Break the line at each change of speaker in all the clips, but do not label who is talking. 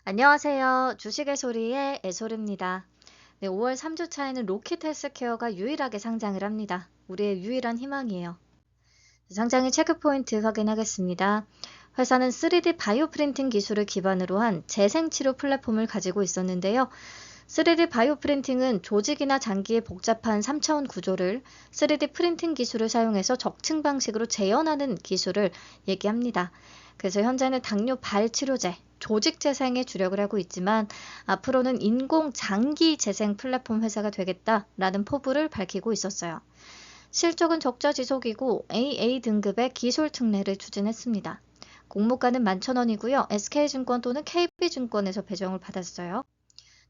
안녕하세요. 주식의 소리의 애솔입니다. 네, 5월 3주차에는 로킷 헬스케어가 유일하게 상장을 합니다. 우리의 유일한 희망이에요. 상장의 체크포인트 확인하겠습니다. 회사는 3D 바이오 프린팅 기술을 기반으로 한 재생치료 플랫폼을 가지고 있었는데요. 3D 바이오 프린팅은 조직이나 장기의 복잡한 3차원 구조를 3D 프린팅 기술을 사용해서 적층 방식으로 재현하는 기술을 얘기합니다. 그래서 현재는 당뇨 발치료제, 조직 재생에 주력을 하고 있지만 앞으로는 인공 장기 재생 플랫폼 회사가 되겠다라는 포부를 밝히고 있었어요. 실적은 적자 지속이고 AA 등급의 기술 특례를 추진했습니다. 공모가는 11,000원이고요. SK증권 또는 KB증권에서 배정을 받았어요.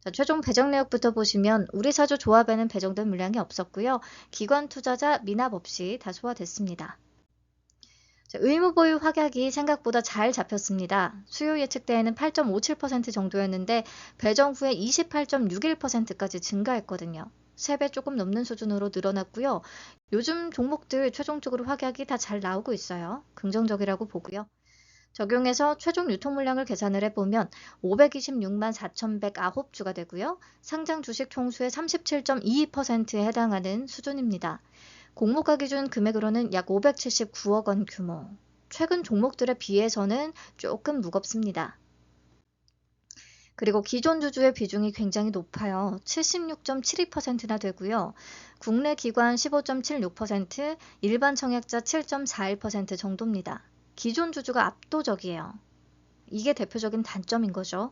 자, 최종 배정 내역부터 보시면 우리사조 조합에는 배정된 물량이 없었고요. 기관 투자자 미납 없이 다 소화됐습니다. 의무 보유 확약이 생각보다 잘 잡혔습니다. 수요 예측대에는 8.57% 정도였는데 배정 후에 28.61%까지 증가했거든요. 3배 조금 넘는 수준으로 늘어났고요. 요즘 종목들 최종적으로 확약이 다 잘 나오고 있어요. 긍정적이라고 보고요. 적용해서 최종 유통 물량을 계산을 해보면 526만 4,109주가 되고요. 상장 주식 총수의 37.22%에 해당하는 수준입니다. 공모가 기준 금액으로는 약 579억 원 규모. 최근 종목들에 비해서는 조금 무겁습니다. 그리고 기존 주주의 비중이 굉장히 높아요. 76.72%나 되고요. 국내 기관 15.76%, 일반 청약자 7.41% 정도입니다. 기존 주주가 압도적이에요. 이게 대표적인 단점인 거죠.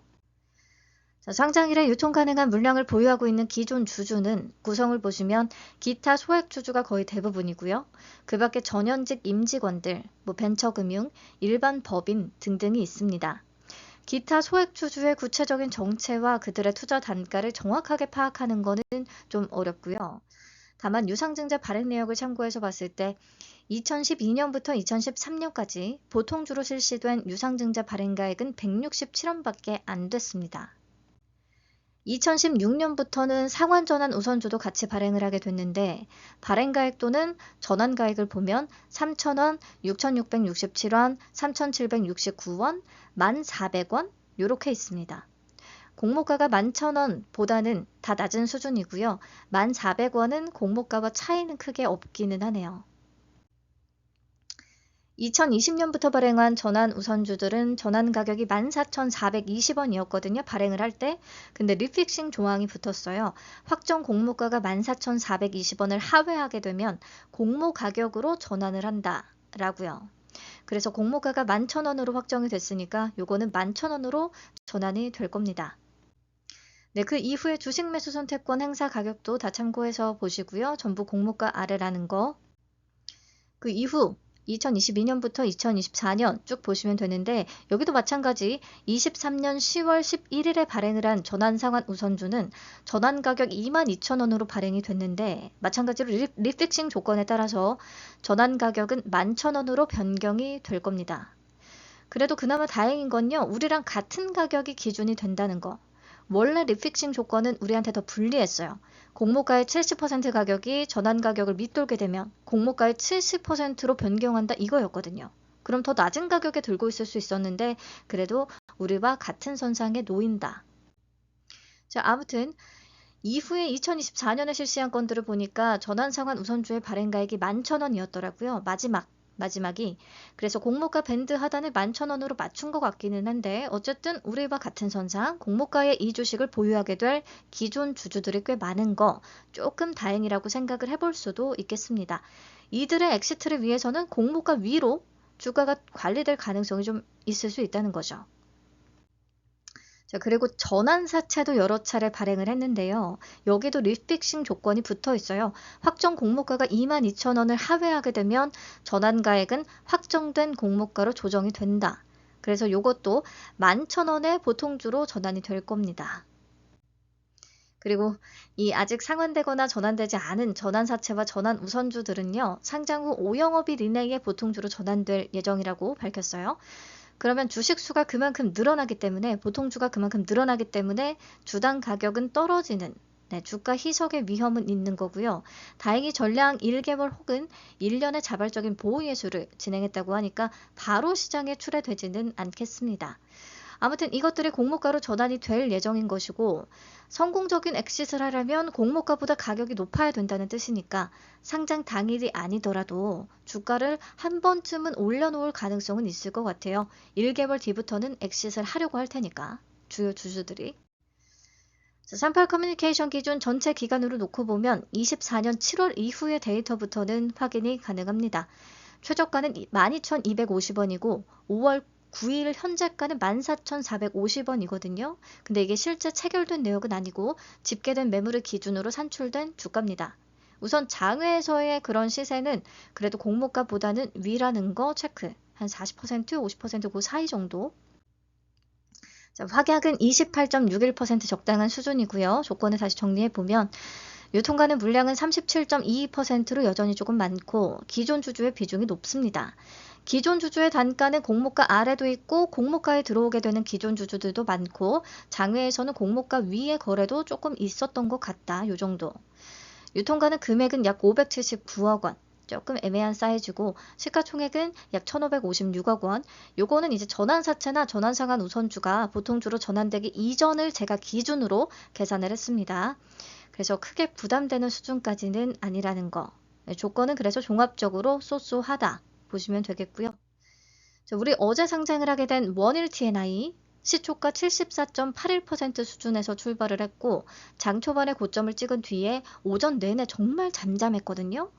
자, 상장일에 유통 가능한 물량을 보유하고 있는 기존 주주는 구성을 보시면 기타 소액 주주가 거의 대부분이고요. 그 밖에 전현직 임직원들, 벤처금융, 일반 법인 등등이 있습니다. 기타 소액 주주의 구체적인 정체와 그들의 투자 단가를 정확하게 파악하는 것은 좀 어렵고요. 다만 유상증자 발행 내역을 참고해서 봤을 때 2012년부터 2013년까지 보통주로 실시된 유상증자 발행가액은 167원밖에 안 됐습니다. 2016년부터는 상환전환 우선주도 같이 발행을 하게 됐는데 발행가액 또는 전환가액을 보면 3,000원, 6,667원, 3,769원, 1,400원 이렇게 있습니다. 공모가가 11,000원보다는 다 낮은 수준이고요. 1,400원은 공모가와 차이는 크게 없기는 하네요. 2020년부터 발행한 전환 우선주들은 전환 가격이 14,420원이었거든요. 발행을 할 때. 근데 리픽싱 조항이 붙었어요. 확정 공모가가 14,420원을 하회하게 되면 공모 가격으로 전환을 한다라고요. 그래서 공모가가 11,000원으로 확정이 됐으니까 요거는 11,000원으로 전환이 될 겁니다. 네, 그 이후에 주식 매수 선택권 행사 가격도 다 참고해서 보시고요. 전부 공모가 아래라는 거. 그 이후 2022년부터 2024년 쭉 보시면 되는데 여기도 마찬가지 23년 10월 11일에 발행을 한 전환상환 우선주는 전환 가격 22,000원으로 발행이 됐는데 마찬가지로 리픽싱 조건에 따라서 전환 가격은 11,000원으로 변경이 될 겁니다. 그래도 그나마 다행인 건요. 우리랑 같은 가격이 기준이 된다는 거. 원래 리픽싱 조건은 우리한테 더 불리했어요. 공모가의 70% 가격이 전환 가격을 밑돌게 되면 공모가의 70%로 변경한다 이거였거든요. 그럼 더 낮은 가격에 들고 있을 수 있었는데 그래도 우리와 같은 선상에 놓인다. 자, 아무튼 이후에 2024년에 실시한 건들을 보니까 전환상환 우선주의 발행가액이 11,000원이었더라고요. 마지막이. 그래서 공모가 밴드 하단을 11,000원으로 맞춘 것 같기는 한데 어쨌든 우리와 같은 선상 공모가의 이 주식을 보유하게 될 기존 주주들이 꽤 많은 거 조금 다행이라고 생각을 해볼 수도 있겠습니다. 이들의 엑시트를 위해서는 공모가 위로 주가가 관리될 가능성이 좀 있을 수 있다는 거죠. 자, 그리고 전환사채도 여러 차례 발행을 했는데요. 여기도 리픽싱 조건이 붙어 있어요. 확정 공모가가 22,000원을 하회하게 되면 전환가액은 확정된 공모가로 조정이 된다. 그래서 이것도 11,000원의 보통주로 전환이 될 겁니다. 그리고 이 아직 상환되거나 전환되지 않은 전환사채와 전환 우선주들은요. 상장 후 5영업일 이내에 보통주로 전환될 예정이라고 밝혔어요. 그러면 주식 수가 그만큼 늘어나기 때문에 보통주가 그만큼 늘어나기 때문에 주당 가격은 떨어지는 주가 희석의 위험은 있는 거고요. 다행히 전량 1개월 혹은 1년의 자발적인 보호 예수를 진행했다고 하니까 바로 시장에 출회되지는 않겠습니다. 아무튼 이것들이 공모가로 전환이 될 예정인 것이고 성공적인 엑싯을 하려면 공모가보다 가격이 높아야 된다는 뜻이니까 상장 당일이 아니더라도 주가를 한 번쯤은 올려놓을 가능성은 있을 것 같아요. 1개월 뒤부터는 엑싯을 하려고 할 테니까 주요 주주들이. 38 커뮤니케이션 기준 전체 기간으로 놓고 보면 24년 7월 이후의 데이터부터는 확인이 가능합니다. 최저가는 12,250원이고 5월 9일 현재가는 14,450원이거든요. 근데 이게 실제 체결된 내역은 아니고 집계된 매물을 기준으로 산출된 주가입니다. 우선 장외에서의 그런 시세는 그래도 공모가보다는 위라는 거 체크. 한 40%, 50%그 사이 정도. 자, 확약은 28.61% 적당한 수준이고요. 조건을 다시 정리해보면 유통가는 물량은 37.22%로 여전히 조금 많고 기존 주주의 비중이 높습니다. 기존 주주의 단가는 공모가 아래도 있고 공모가에 들어오게 되는 기존 주주들도 많고 장외에서는 공모가 위의 거래도 조금 있었던 것 같다. 요 정도. 유통가는 금액은 약 579억 원. 조금 애매한 사이즈고 시가총액은 약 1,556억 원. 요거는 이제 전환사채나 전환상환 우선주가 보통주로 전환되기 이전을 제가 기준으로 계산을 했습니다. 그래서 크게 부담되는 수준까지는 아니라는 거. 조건은 그래서 종합적으로 쏘쏘하다 보시면 되겠고요. 우리 어제 상장을 하게 된 원일 T&I 시초가 74.81% 수준에서 출발을 했고 장 초반에 고점을 찍은 뒤에 오전 내내 정말 잠잠했거든요.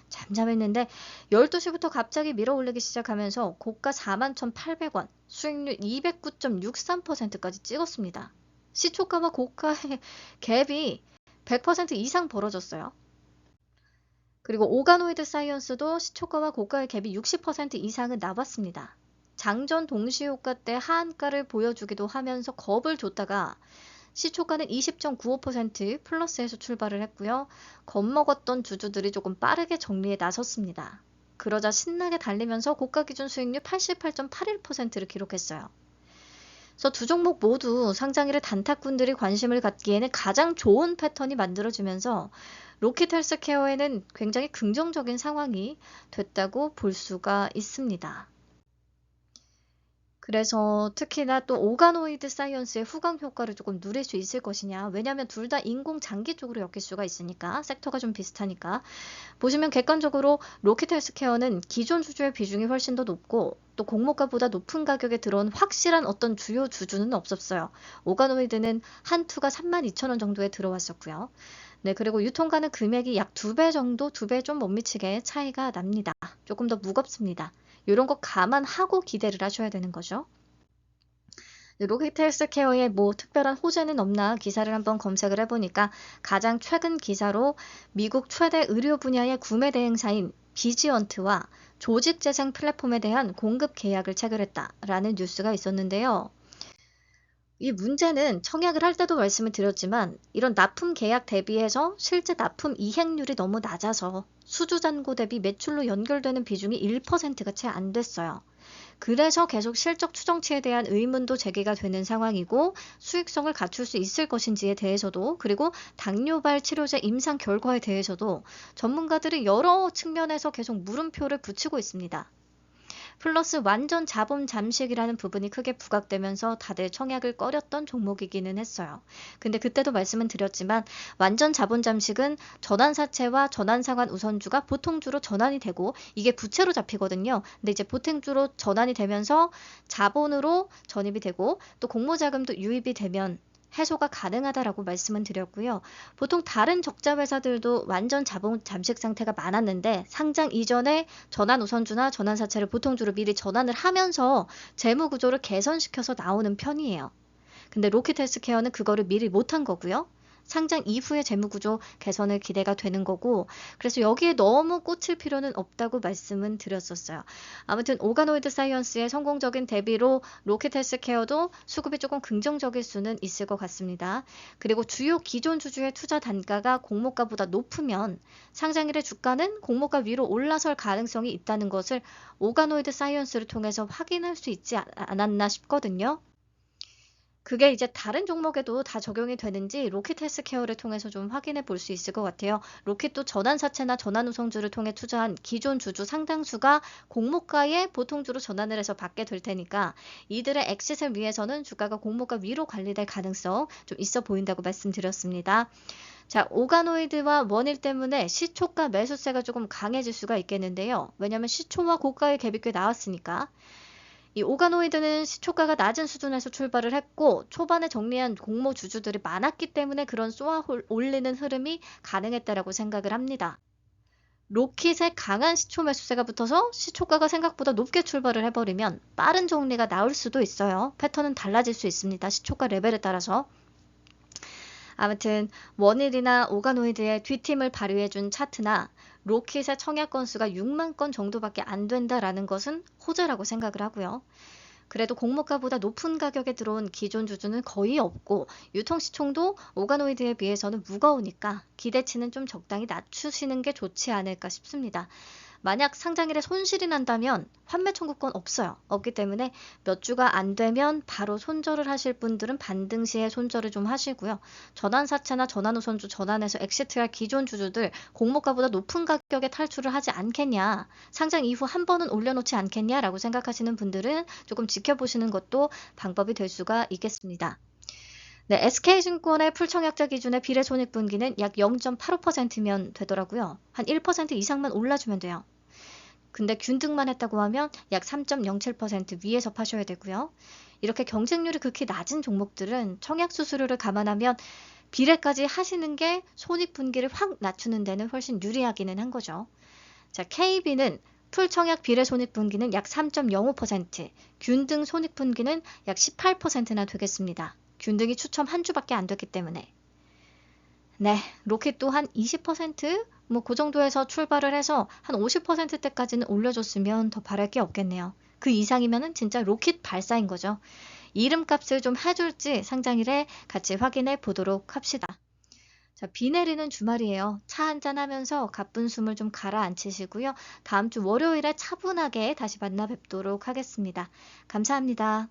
잠잠했는데 12시부터 갑자기 밀어올리기 시작하면서 고가 41,800원, 수익률 209.63%까지 찍었습니다. 시초가와 고가의 갭이 100% 이상 벌어졌어요. 그리고 오가노이드 사이언스도 시초가와 고가의 갭이 60% 이상은 나왔습니다. 장전 동시효과 때 하한가를 보여주기도 하면서 겁을 줬다가 시초가는 20.95% 플러스에서 출발을 했고요. 겁먹었던 주주들이 조금 빠르게 정리에 나섰습니다. 그러자 신나게 달리면서 고가 기준 수익률 88.81%를 기록했어요. 그래서 두 종목 모두 상장일에 단타꾼들이 관심을 갖기에는 가장 좋은 패턴이 만들어지면서 로킷 헬스케어에는 굉장히 긍정적인 상황이 됐다고 볼 수가 있습니다. 그래서 특히나 또 오가노이드 사이언스의 후광 효과를 조금 누릴 수 있을 것이냐. 왜냐하면 둘 다 인공 장기 쪽으로 엮일 수가 있으니까 섹터가 좀 비슷하니까. 보시면 객관적으로 로킷 헬스케어는 기존 주주의 비중이 훨씬 더 높고 또 공모가보다 높은 가격에 들어온 확실한 어떤 주요 주주는 없었어요. 오가노이드는 한 투가 32,000원 정도에 들어왔었고요. 네, 그리고 유통가는 금액이 약 2배 정도, 2배 좀 못 미치게 차이가 납니다. 조금 더 무겁습니다. 이런 거 감안하고 기대를 하셔야 되는 거죠. 로킷 헬스케어에 뭐 특별한 호재는 없나 기사를 한번 검색을 해보니까 가장 최근 기사로 미국 최대 의료 분야의 구매 대행사인 비지언트와 조직재생 플랫폼에 대한 공급 계약을 체결했다라는 뉴스가 있었는데요. 이 문제는 청약을 할 때도 말씀을 드렸지만 이런 납품 계약 대비해서 실제 납품 이행률이 너무 낮아서 수주잔고 대비 매출로 연결되는 비중이 1%가 채 안 됐어요. 그래서 계속 실적 추정치에 대한 의문도 제기가 되는 상황이고 수익성을 갖출 수 있을 것인지에 대해서도 그리고 당뇨발 치료제 임상 결과에 대해서도 전문가들이 여러 측면에서 계속 물음표를 붙이고 있습니다. 플러스 완전 자본 잠식이라는 부분이 크게 부각되면서 다들 청약을 꺼렸던 종목이기는 했어요. 근데 그때도 말씀은 드렸지만 완전 자본 잠식은 전환사채와 전환상환 우선주가 보통주로 전환이 되고 이게 부채로 잡히거든요. 근데 이제 보통주로 전환이 되면서 자본으로 전입이 되고 또 공모자금도 유입이 되면 해소가 가능하다라고 말씀은 드렸고요. 보통 다른 적자 회사들도 완전 자본 잠식 상태가 많았는데 상장 이전에 전환 우선주나 전환 사채를 보통주로 미리 전환을 하면서 재무 구조를 개선시켜서 나오는 편이에요. 근데 로킷 헬스케어는 그거를 미리 못한 거고요. 상장 이후의 재무구조 개선을 기대가 되는 거고 그래서 여기에 너무 꽂힐 필요는 없다고 말씀은 드렸었어요. 아무튼 오가노이드 사이언스의 성공적인 대비로 로켓 헬스케어도 수급이 조금 긍정적일 수는 있을 것 같습니다. 그리고 주요 기존 주주의 투자 단가가 공모가보다 높으면 상장일의 주가는 공모가 위로 올라설 가능성이 있다는 것을 오가노이드 사이언스를 통해서 확인할 수 있지 않았나 싶거든요. 그게 이제 다른 종목에도 다 적용이 되는지 로켓 헬스케어를 통해서 좀 확인해 볼 수 있을 것 같아요. 로켓도 전환사채나 전환우성주를 통해 투자한 기존 주주 상당수가 공모가에 보통주로 전환을 해서 받게 될 테니까 이들의 엑싯을 위해서는 주가가 공모가 위로 관리될 가능성 좀 있어 보인다고 말씀드렸습니다. 자, 오가노이드와 원일 때문에 시초가 매수세가 조금 강해질 수가 있겠는데요. 왜냐하면 시초와 고가의 갭이 꽤 나왔으니까. 이 오가노이드는 시초가가 낮은 수준에서 출발을 했고 초반에 정리한 공모 주주들이 많았기 때문에 그런 쏘아 올리는 흐름이 가능했다라고 생각을 합니다. 로킷에 강한 시초 매수세가 붙어서 시초가가 생각보다 높게 출발을 해버리면 빠른 정리가 나올 수도 있어요. 패턴은 달라질 수 있습니다. 시초가 레벨에 따라서. 아무튼 원일이나 오가노이드의 뒷팀을 발휘해준 차트나 로킷의 청약 건수가 6만 건 정도밖에 안 된다라는 것은 호재라고 생각을 하고요. 그래도 공모가보다 높은 가격에 들어온 기존 주주는 거의 없고 유통시총도 오가노이드에 비해서는 무거우니까 기대치는 좀 적당히 낮추시는 게 좋지 않을까 싶습니다. 만약 상장일에 손실이 난다면 환매 청구권 없어요. 없기 때문에 몇 주가 안 되면 바로 손절을 하실 분들은 반등 시에 손절을 좀 하시고요. 전환사채나 전환우선주 전환해서 엑시트할 기존 주주들 공모가보다 높은 가격에 탈출을 하지 않겠냐. 상장 이후 한 번은 올려놓지 않겠냐라고 생각하시는 분들은 조금 지켜보시는 것도 방법이 될 수가 있겠습니다. 네, SK증권의 풀청약자 기준의 비례손익분기는 약 0.85%면 되더라고요. 한 1% 이상만 올라주면 돼요. 근데 균등만 했다고 하면 약 3.07% 위에서 파셔야 되고요. 이렇게 경쟁률이 극히 낮은 종목들은 청약 수수료를 감안하면 비례까지 하시는 게 손익분기를 확 낮추는 데는 훨씬 유리하기는 한 거죠. 자, KB는 풀청약 비례손익분기는 약 3.05%, 균등 손익분기는 약 18%나 되겠습니다. 균등이 추첨 한 주밖에 안 됐기 때문에. 네, 로켓도 한 20%? 뭐 그 정도에서 출발을 해서 한 50%대까지는 올려줬으면 더 바랄 게 없겠네요. 그 이상이면은 진짜 로켓 발사인 거죠. 이름값을 좀 해줄지 상장일에 같이 확인해 보도록 합시다. 자, 비 내리는 주말이에요. 차 한잔 하면서 가쁜 숨을 좀 가라앉히시고요. 다음 주 월요일에 차분하게 다시 만나 뵙도록 하겠습니다. 감사합니다.